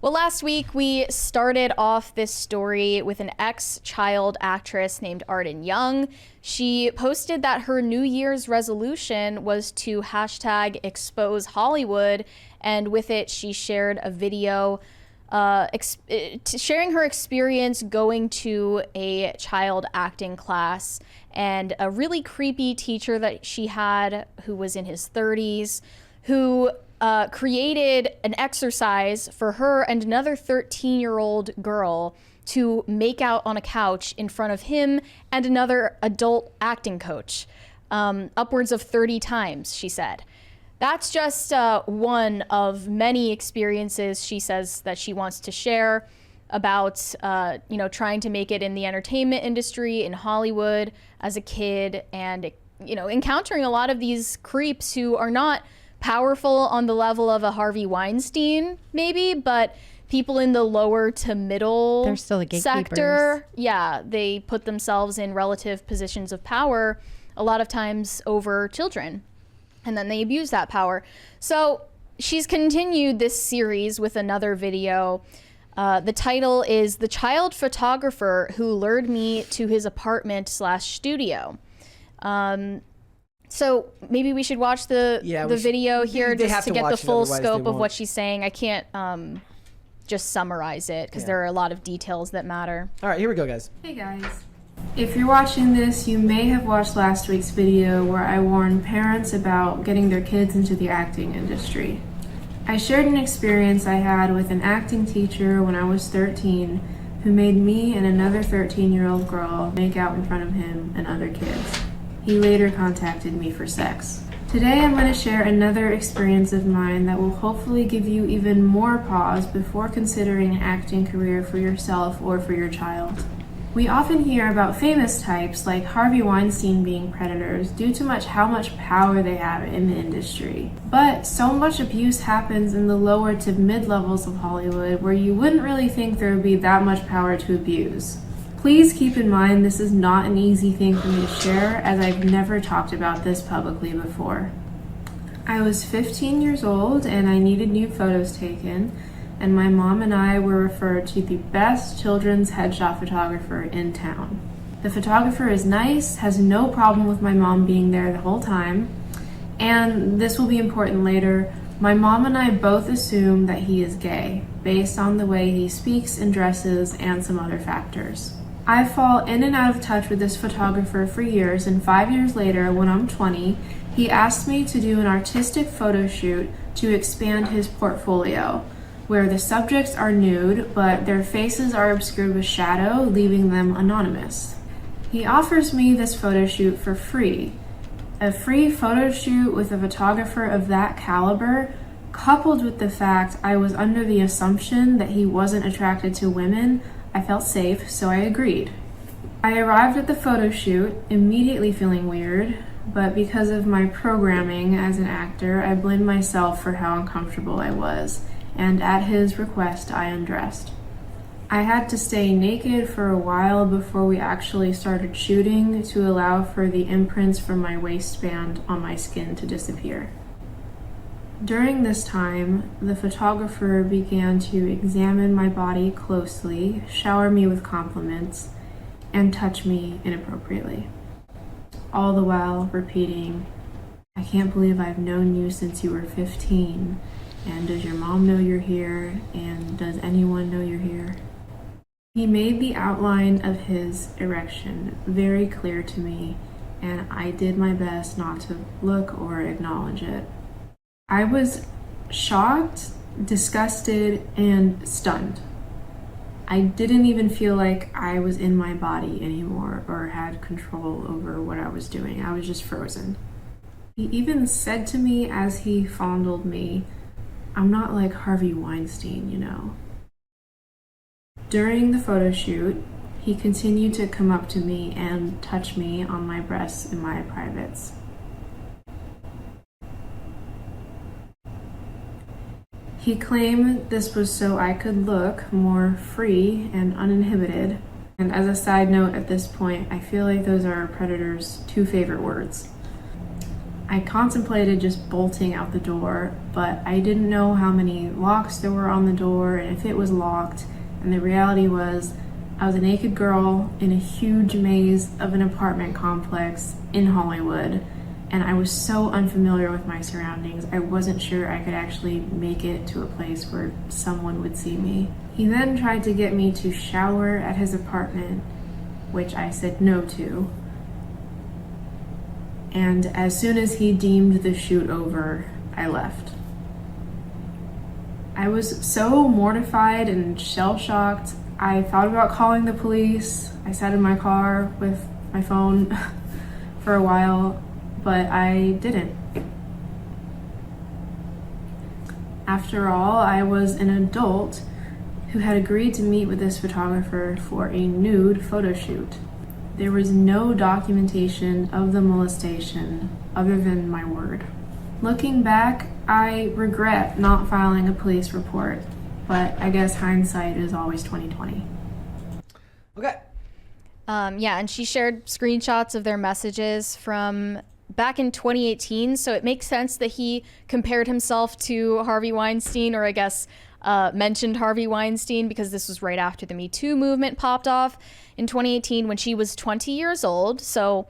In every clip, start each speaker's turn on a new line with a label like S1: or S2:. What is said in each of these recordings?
S1: Well, last week we started off this story with an ex-child actress named Arden Young. She posted that her New Year's resolution was to hashtag expose Hollywood, and with it she shared a video sharing her experience going to a child acting class and a really creepy teacher that she had who was in his 30s who created an exercise for her and another 13-year-old girl to make out on a couch in front of him and another adult acting coach, upwards of 30 times, she said. That's just one of many experiences she says that she wants to share about, trying to make it in the entertainment industry in Hollywood as a kid and, encountering a lot of these creeps who are not powerful on the level of a Harvey Weinstein, maybe, but people in the lower to middle
S2: They're still the gatekeepers.
S1: sector, yeah, they put themselves in relative positions of power a lot of times over children, and then they abuse that power. So she's continued this series with another video. The title is "The Child Photographer Who Lured Me to His Apartment/Studio." So maybe we should watch the video here just to get the full scope of what she's saying. I can't just summarize it because there are a lot of details that matter.
S3: All right, here we go, guys.
S4: Hey guys. If you're watching this, you may have watched last week's video where I warned parents about getting their kids into the acting industry. I shared an experience I had with an acting teacher when I was 13 who made me and another 13-year-old girl make out in front of him and other kids. He later contacted me for sex. Today I'm going to share another experience of mine that will hopefully give you even more pause before considering an acting career for yourself or for your child. We often hear about famous types like Harvey Weinstein being predators due to how much power they have in the industry. But so much abuse happens in the lower to mid-levels of Hollywood where you wouldn't really think there would be that much power to abuse. Please keep in mind this is not an easy thing for me to share, as I've never talked about this publicly before. I was 15 years old and I needed new photos taken, and my mom and I were referred to the best children's headshot photographer in town. The photographer is nice, has no problem with my mom being there the whole time, and this will be important later, my mom and I both assume that he is gay, based on the way he speaks and dresses and some other factors. I fall in and out of touch with this photographer for years, and 5 years later, when I'm 20, he asked me to do an artistic photo shoot to expand his portfolio, where the subjects are nude, but their faces are obscured with shadow, leaving them anonymous. He offers me this photo shoot for free. A free photo shoot with a photographer of that caliber, coupled with the fact I was under the assumption that he wasn't attracted to women, I felt safe, so I agreed. I arrived at the photo shoot, immediately feeling weird, but because of my programming as an actor, I blamed myself for how uncomfortable I was, and at his request, I undressed. I had to stay naked for a while before we actually started shooting to allow for the imprints from my waistband on my skin to disappear. During this time, the photographer began to examine my body closely, shower me with compliments, and touch me inappropriately. All the while repeating, "I can't believe I've known you since you were 15, and does your mom know you're here, and does anyone know you're here?" He made the outline of his erection very clear to me, and I did my best not to look or acknowledge it. I was shocked, disgusted, and stunned. I didn't even feel like I was in my body anymore or had control over what I was doing. I was just frozen. He even said to me as he fondled me, "I'm not like Harvey Weinstein, you know." During the photo shoot, he continued to come up to me and touch me on my breasts and my privates. He claimed this was so I could look more free and uninhibited. And as a side note at this point, I feel like those are a predator's two favorite words. I contemplated just bolting out the door, but I didn't know how many locks there were on the door and if it was locked. And the reality was, I was a naked girl in a huge maze of an apartment complex in Hollywood, and I was so unfamiliar with my surroundings, I wasn't sure I could actually make it to a place where someone would see me. He then tried to get me to shower at his apartment, which I said no to. And as soon as he deemed the shoot over, I left. I was so mortified and shell-shocked. I thought about calling the police. I sat in my car with my phone for a while, but I didn't. After all, I was an adult who had agreed to meet with this photographer for a nude photo shoot. There was no documentation of the molestation other than my word. Looking back, I regret not filing a police report, but I guess hindsight is always 20/20.
S2: Okay.
S1: Yeah, and she shared screenshots of their messages from back in 2018, so it makes sense that he compared himself to Harvey Weinstein, or I guess mentioned Harvey Weinstein, because this was right after the Me Too movement popped off in 2018 when she was 20 years old. So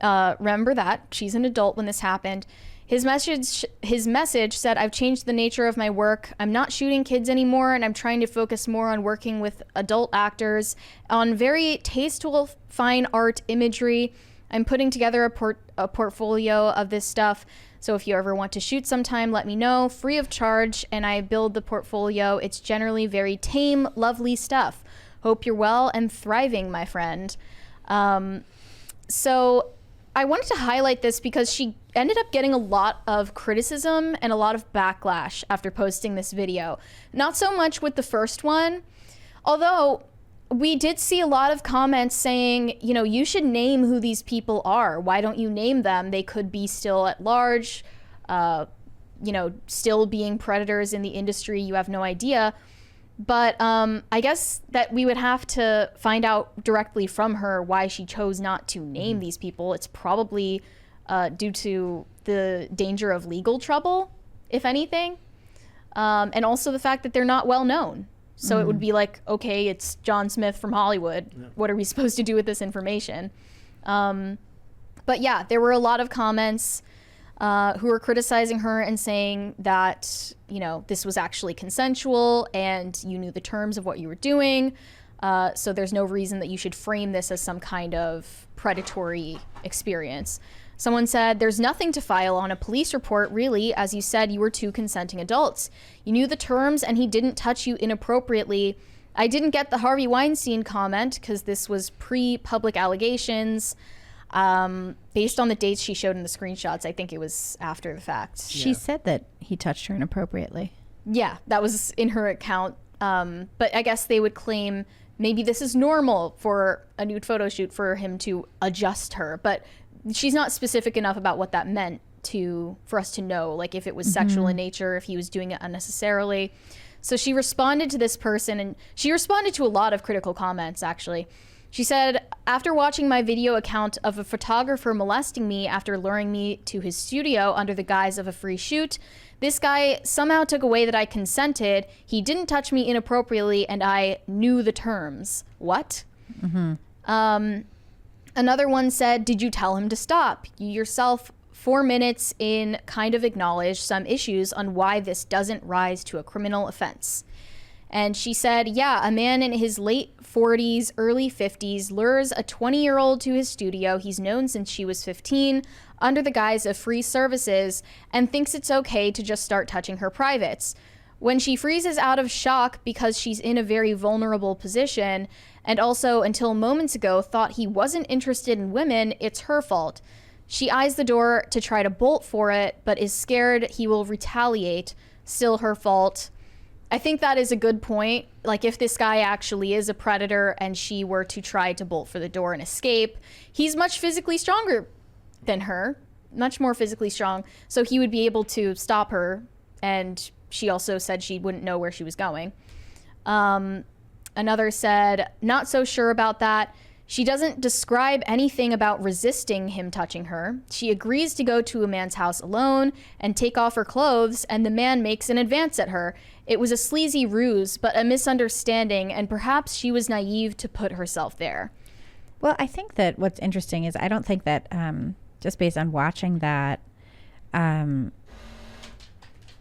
S1: remember that. She's an adult when this happened. His message said, "I've changed the nature of my work. I'm not shooting kids anymore, and I'm trying to focus more on working with adult actors on very tasteful, fine art imagery. I'm putting together a portfolio of this stuff. So if you ever want to shoot sometime, let me know, free of charge, and I build the portfolio. It's generally very tame, lovely stuff. Hope you're well and thriving, my friend." So I wanted to highlight this because she ended up getting a lot of criticism and a lot of backlash after posting this video. Not so much with the first one, although we did see a lot of comments saying, you know, you should name who these people are. Why don't you name them? They could be still at large, you know, still being predators in the industry. You have no idea. But I guess that we would have to find out directly from her why she chose not to name these people. It's probably due to the danger of legal trouble, if anything. And also the fact that they're not well known. So it would be like, okay, it's John Smith from Hollywood. Yeah. What are we supposed to do with this information? But yeah, there were a lot of comments who were criticizing her and saying that, you know, this was actually consensual and you knew the terms of what you were doing. So there's no reason that you should frame this as some kind of predatory experience. Someone said, "There's nothing to file on a police report, really. As you said, you were two consenting adults. You knew the terms and he didn't touch you inappropriately. I didn't get the Harvey Weinstein comment because this was pre-public allegations." Based on the dates she showed in the screenshots, I think it was after the fact.
S3: She said that he touched her inappropriately.
S1: Yeah, that was in her account. But I guess they would claim maybe this is normal for a nude photo shoot for him to adjust her. But she's not specific enough about what that meant for us to know, like if it was sexual in nature, if he was doing it unnecessarily. So she responded to this person, and she responded to a lot of critical comments, actually. She said, "After watching my video account of a photographer molesting me after luring me to his studio under the guise of a free shoot, this guy somehow took away that I consented. He didn't touch me inappropriately, and I knew the terms." What? Another one said, "Did you tell him to stop? You yourself, 4 minutes in, kind of acknowledged some issues on why this doesn't rise to a criminal offense." And she said, "Yeah, a man in his late 40s, early 50s lures a 20-year-old to his studio he's known since she was 15 under the guise of free services and thinks it's okay to just start touching her privates. When she freezes out of shock because she's in a very vulnerable position, and also until moments ago thought he wasn't interested in women, it's her fault. She eyes the door to try to bolt for it, but is scared he will retaliate. Still her fault." I think that is a good point. Like, if this guy actually is a predator and she were to try to bolt for the door and escape, he's much physically stronger than her, much more physically strong. So he would be able to stop her. And she also said she wouldn't know where she was going. Another said, "Not so sure about that. She doesn't describe anything about resisting him touching her. She agrees to go to a man's house alone and take off her clothes, and the man makes an advance at her. It was a sleazy ruse, but a misunderstanding, and perhaps she was naive to put herself there.
S3: Well, I think that what's interesting is I don't think that just based on watching that,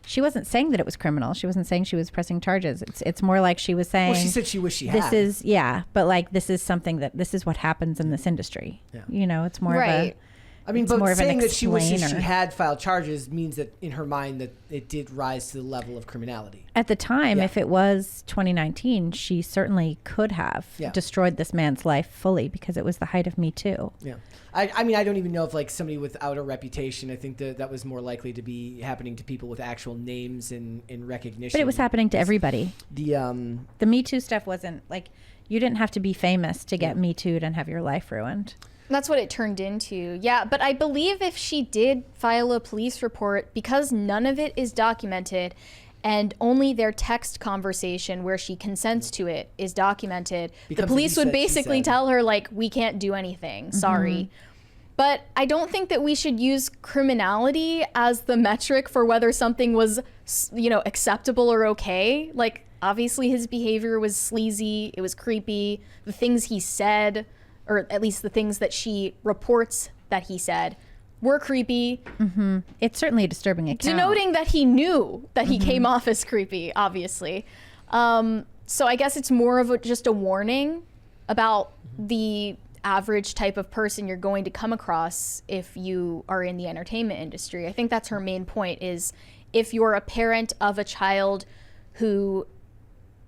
S3: she wasn't saying that it was criminal. She wasn't saying she was pressing charges. It's more like she was saying.
S2: Well, she said she wished she had.
S3: This is but like this is something that this is what happens in this industry.
S2: Yeah.
S3: You know, it's more of a.
S2: I mean,
S3: it's
S2: but
S3: more of an
S2: saying that she wishes she
S3: explainer.
S2: had filed charges means that in her mind that it did rise to the level of criminality.
S3: At the time,
S2: Yeah.
S3: if it was 2019, she certainly could have destroyed this man's life fully because it was the height of Me Too.
S2: Yeah. I mean, I don't even know if like somebody without a reputation, I think that was more likely to be happening to people with actual names and recognition.
S3: But it was happening to everybody.
S2: The
S3: Me Too stuff wasn't like, you didn't have to be famous to get Me Too'd and have your life ruined.
S1: That's what it turned into. Yeah, but I believe if she did file a police report, because none of it is documented and only their text conversation where she consents to it is documented,
S2: Becomes
S1: the police
S2: a he
S1: would
S2: said, she
S1: basically
S2: said.
S1: tell her, like, we can't do anything. Sorry. But I don't think that we should use criminality as the metric for whether something was, acceptable or okay. Like, obviously his behavior was sleazy. It was creepy. The things he said, or at least the things that she reports that he said, were creepy.
S3: It's certainly a disturbing account.
S1: Denoting that he knew that he came off as creepy, obviously. So I guess it's more of just a warning about the average type of person you're going to come across if you are in the entertainment industry. I think that's her main point, is if you're a parent of a child who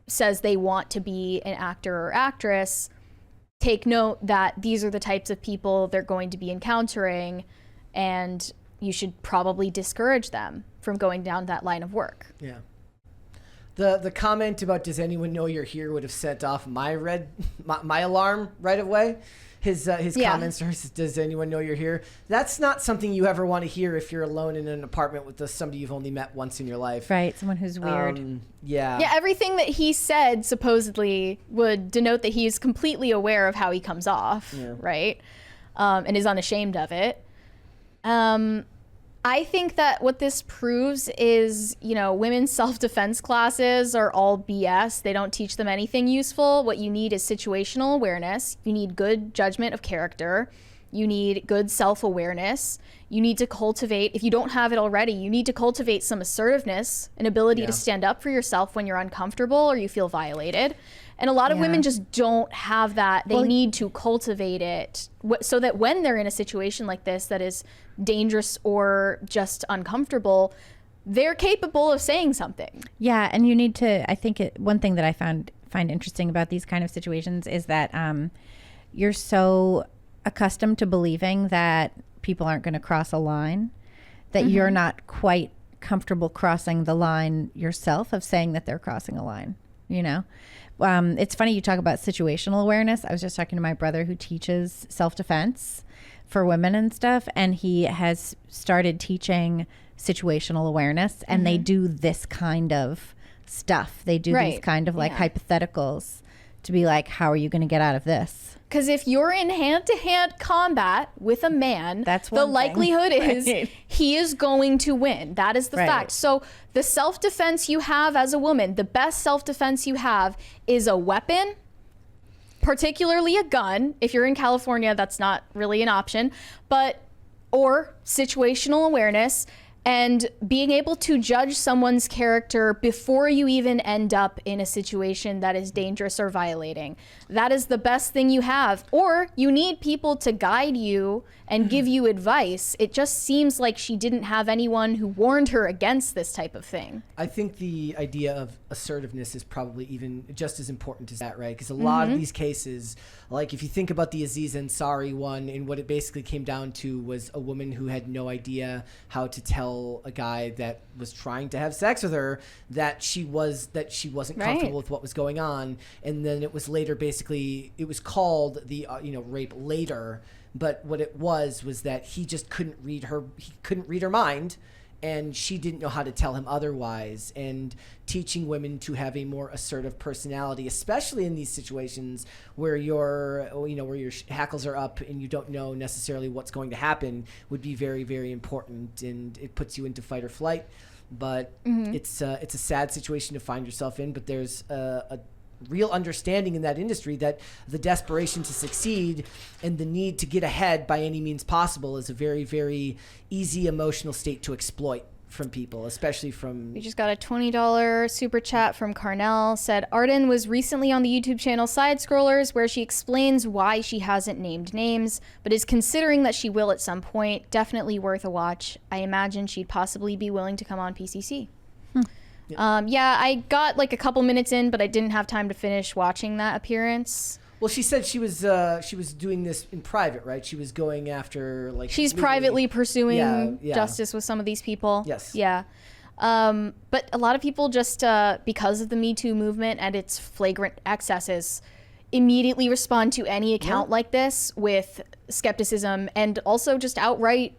S1: says they want to be an actor or actress, take note that these are the types of people they're going to be encountering, and you should probably discourage them from going down that line of work.
S2: Yeah. The comment about "Does anyone know you're here?" would have set off my alarm right away. His comments to her says, "Does anyone know you're here?" That's not something you ever want to hear if you're alone in an apartment with somebody you've only met once in your life.
S3: Right, someone who's weird.
S1: Yeah, everything that he said supposedly would denote that he is completely aware of how he comes off, right? And is unashamed of it. I think that what this proves is, women's self-defense classes are all BS. They don't teach them anything useful. What you need is situational awareness. You need good judgment of character. You need good self-awareness. You need to cultivate, if you don't have it already, you need to cultivate some assertiveness, an ability to stand up for yourself when you're uncomfortable or you feel violated. And a lot of women just don't have that. They need to cultivate it so that when they're in a situation like this that is dangerous or just uncomfortable, they're capable of saying something.
S3: Yeah, and you need to, I think one thing that I find interesting about these kind of situations is that you're so accustomed to believing that people aren't going to cross a line, that you're not quite comfortable crossing the line yourself of saying that they're crossing a line, It's funny you talk about situational awareness. I was just talking to my brother who teaches self-defense for women and stuff, and he has started teaching situational awareness, and they do this kind of stuff. They do these kind of like hypotheticals to be like, how are you going to get out of this?
S1: Because if you're in hand-to-hand combat with a man,
S3: That's
S1: the
S3: one thing.
S1: likelihood is
S3: Right.
S1: he is going to win. That is the fact. So the self-defense you have as a woman, the best self-defense you have is a weapon, particularly a gun. If you're in California, that's not really an option, or situational awareness and being able to judge someone's character before you even end up in a situation that is dangerous or violating. That is the best thing you have. Or you need people to guide you and give you advice. It just seems like she didn't have anyone who warned her against this type of thing.
S2: I think the idea of assertiveness is probably even just as important as that, right? Because a lot of these cases, like if you think about the Aziz Ansari one, and what it basically came down to was a woman who had no idea how to tell a guy that was trying to have sex with her that she wasn't comfortable with what was going on, and then it was later basically it was called the rape later. But what it was that he just couldn't read her mind, and she didn't know how to tell him otherwise. And teaching women to have a more assertive personality, especially in these situations where where your hackles are up and you don't know necessarily what's going to happen, would be very, very important. And it puts you into fight or flight. But it's a sad situation to find yourself in. But there's a real understanding in that industry that the desperation to succeed and the need to get ahead by any means possible is a very, very easy emotional state to exploit from people, especially from...
S1: We just got a $20 super chat from Carnell. Said, Arden was recently on the YouTube channel Side Scrollers, where she explains why she hasn't named names, but is considering that she will at some point. Definitely worth a watch. I imagine she'd possibly be willing to come on PCC. Yeah, I got like a couple minutes in, but I didn't have time to finish watching that appearance.
S2: Well, she said she was doing this in private, right? She was going after
S1: she's privately pursuing justice with some of these people.
S2: Yes.
S1: Yeah. But a lot of people just because of the Me Too movement and its flagrant excesses immediately respond to any account like this with skepticism and also just outright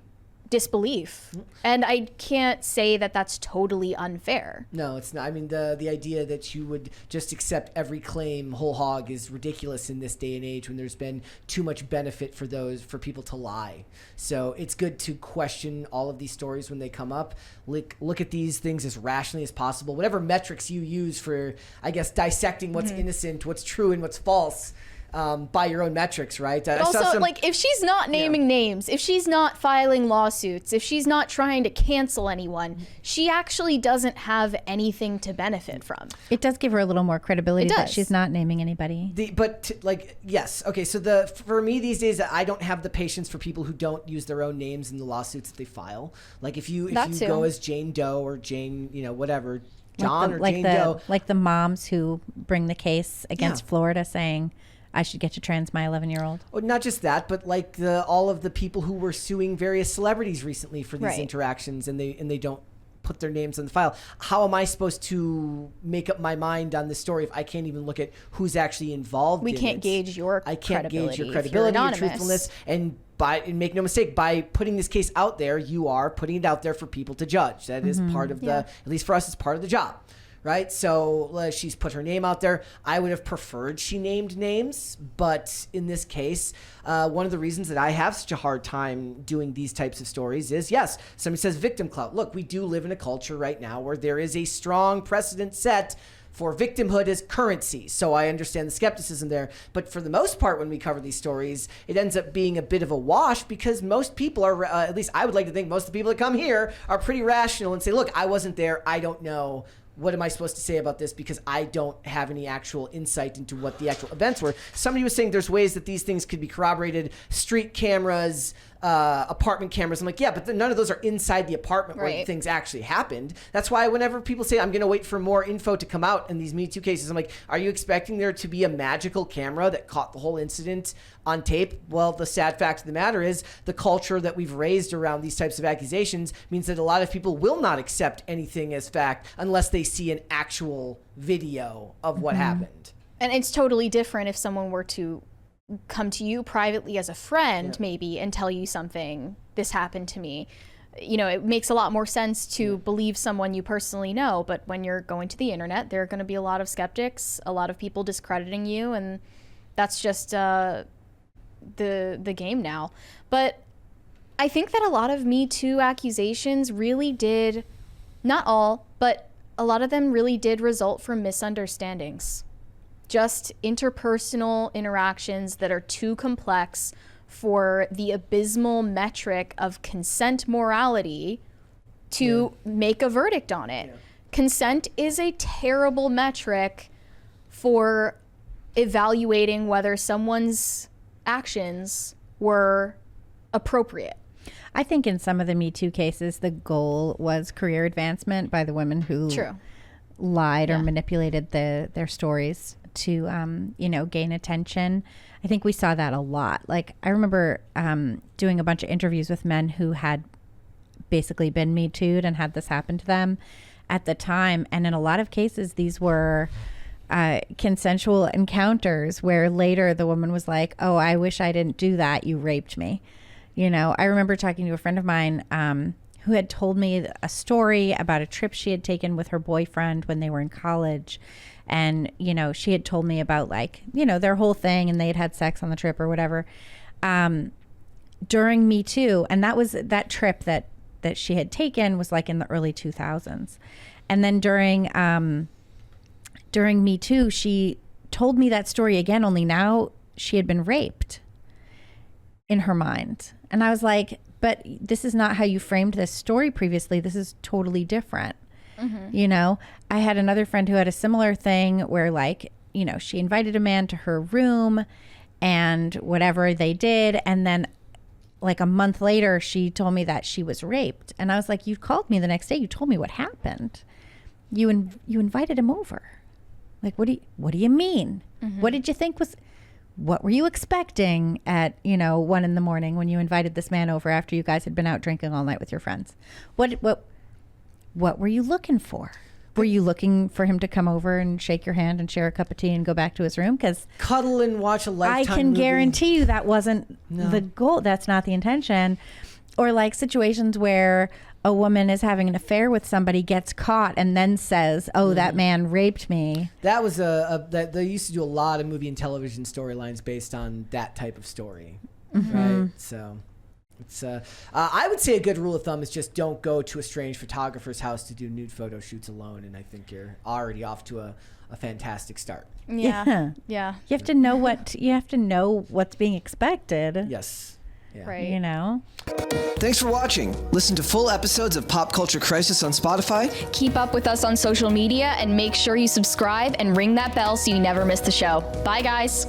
S1: disbelief. And I can't say that that's totally unfair.
S2: No, it's not. I mean, the idea that you would just accept every claim whole hog is ridiculous in this day and age when there's been too much benefit for people to lie. So it's good to question all of these stories when they come up. Look at these things as rationally as possible. Whatever metrics you use for, I guess, dissecting what's innocent, what's true, and what's false. By your own metrics, right?
S1: But also, if she's not naming names, if she's not filing lawsuits, if she's not trying to cancel anyone, she actually doesn't have anything to benefit from.
S3: It does give her a little more credibility that she's not naming anybody.
S2: Yes. Okay, so for me these days, I don't have the patience for people who don't use their own names in the lawsuits that they file. Like if you go as Jane Doe or Jane, whatever, John or Jane Doe.
S3: Like the moms who bring the case against Florida saying, I should get to trans my 11-year-old.
S2: Oh, not just that, but like all of the people who were suing various celebrities recently for these interactions, and they don't put their names on the file. How am I supposed to make up my mind on this story if I can't even look at who's actually involved?
S1: We can't gauge your credibility. I can't gauge your credibility, your truthfulness, and make no mistake, by putting this case out there, you are putting it out there for people to judge. That is part of at least for us, it's part of the job. Right, so she's put her name out there. I would have preferred she named names, but in this case, one of the reasons that I have such a hard time doing these types of stories is, yes, somebody says victim clout. Look, we do live in a culture right now where there is a strong precedent set for victimhood as currency. So I understand the skepticism there. But for the most part, when we cover these stories, it ends up being a bit of a wash because most people are, at least I would like to think most of the people that come here are pretty rational and say, look, I wasn't there. I don't know. What am I supposed to say about this? Because I don't have any actual insight into what the actual events were. Somebody was saying there's ways that these things could be corroborated. Street cameras, apartment cameras. I'm like, yeah, but none of those are inside the apartment where things actually happened. That's why whenever people say, I'm going to wait for more info to come out in these Me Too cases, I'm like, are you expecting there to be a magical camera that caught the whole incident on tape? Well, the sad fact of the matter is the culture that we've raised around these types of accusations means that a lot of people will not accept anything as fact unless they see an actual video of what happened. And it's totally different if someone were to come to you privately as a friend maybe and tell you something, this happened to me. It makes a lot more sense to believe someone you personally know, but when you're going to the internet, there are going to be a lot of skeptics, a lot of people discrediting you, and that's just the game now. But I think that a lot of Me Too accusations really did, not all, but a lot of them really did result from misunderstandings. Just interpersonal interactions that are too complex for the abysmal metric of consent morality to make a verdict on it. Yeah. Consent is a terrible metric for evaluating whether someone's actions were appropriate.
S3: I think in some of the Me Too cases, the goal was career advancement by the women who lied or manipulated their stories to, gain attention. I think we saw that a lot. Like, I remember doing a bunch of interviews with men who had basically been Me Too'd and had this happen to them at the time. And in a lot of cases, these were consensual encounters where later the woman was like, oh, I wish I didn't do that. You raped me. I remember talking to a friend of mine who had told me a story about a trip she had taken with her boyfriend when they were in college. And, you know, she had told me about, like, you know, their whole thing, and they had had sex on the trip or whatever. During Me Too, and that trip that she had taken was like in the early 2000s. And then during Me Too, she told me that story again, only now she had been raped in her mind. And I was like, but this is not how you framed this story previously. This is totally different. Mm-hmm. You know, I had another friend who had a similar thing where, like, you know, she invited a man to her room and whatever they did. And then like a month later, she told me that she was raped. And I was like, you called me the next day. You told me what happened. You invited him over. Like, what do you mean? Mm-hmm. What did you think what were you expecting at, 1 a.m. when you invited this man over after you guys had been out drinking all night with your friends? What were you looking for? Were you looking for him to come over and shake your hand and share a cup of tea and go back to his room? Because
S2: cuddle and watch a Lifetime
S3: I can
S2: movie.
S3: guarantee you that wasn't the goal. That's not the intention. Or like situations where a woman is having an affair with somebody, gets caught, and then says, "Oh, that man raped me." That
S2: was that they used to do a lot of movie and television storylines based on that type of story, right? So. It's I would say a good rule of thumb is just don't go to a strange photographer's house to do nude photo shoots alone, and I think you're already off to a fantastic start.
S1: Yeah.
S3: You have to know what's being expected.
S2: Yes. Yeah.
S1: Right.
S5: Thanks for watching. Listen to full episodes of Pop Culture Crisis on Spotify.
S1: Keep up with us on social media and make sure you subscribe and ring that bell so you never miss the show. Bye, guys.